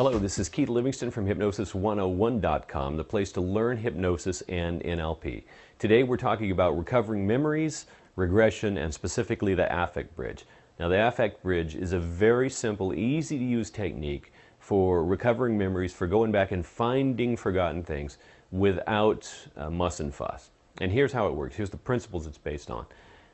Hello, this is Keith Livingston from Hypnosis101.com, the place to learn hypnosis and NLP. Today we're talking about recovering memories, regression, and specifically the affect bridge. Now the affect bridge is a very simple, easy to use technique for recovering memories, for going back and finding forgotten things without muss and fuss. And here's how it works. Here's the principles it's based on.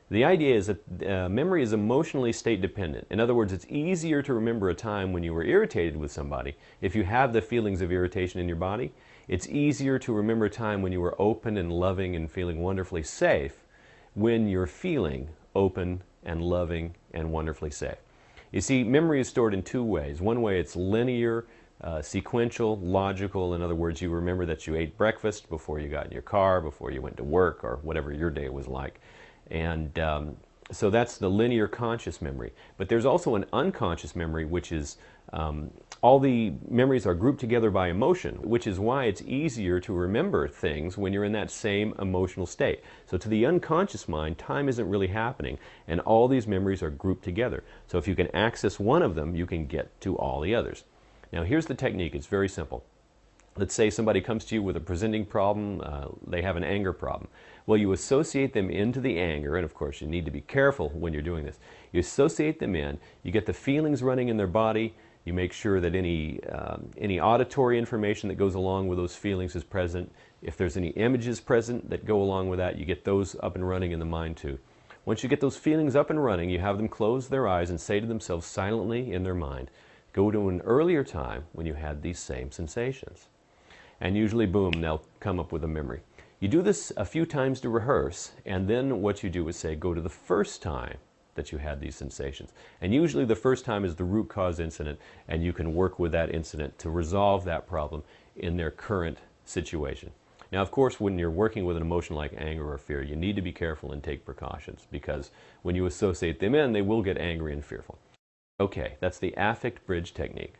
The idea is that memory is emotionally state dependent. In other words, it's easier to remember a time when you were irritated with somebody. If you have the feelings of irritation in your body, it's easier to remember a time when you were open and loving and feeling wonderfully safe when you're feeling open and loving and wonderfully safe. You see, memory is stored in two ways. One way it's linear, sequential, logical. In other words, you remember that you ate breakfast before you got in your car, before you went to work, or whatever your day was like. And so that's the linear conscious memory. But there's also an unconscious memory, which is all the memories are grouped together by emotion, which is why it's easier to remember things when you're in that same emotional state. So to the unconscious mind, time isn't really happening, and all these memories are grouped together. So if you can access one of them, you can get to all the others. Now here's the technique. It's very simple. Let's say somebody comes to you with a presenting problem, they have an anger problem. Well, you associate them into the anger, and of course you need to be careful when you're doing this. You associate them in, you get the feelings running in their body, you make sure that any auditory information that goes along with those feelings is present. If there's any images present that go along with that, you get those up and running in the mind too. Once you get those feelings up and running, you have them close their eyes and say to themselves silently in their mind, go to an earlier time when you had these same sensations. And usually, boom, they'll come up with a memory. You do this a few times to rehearse, and then what you do is say, go to the first time that you had these sensations. And usually the first time is the root cause incident, and you can work with that incident to resolve that problem in their current situation. Now, of course, when you're working with an emotion like anger or fear, you need to be careful and take precautions, because when you associate them in, they will get angry and fearful. Okay, that's the affect bridge technique.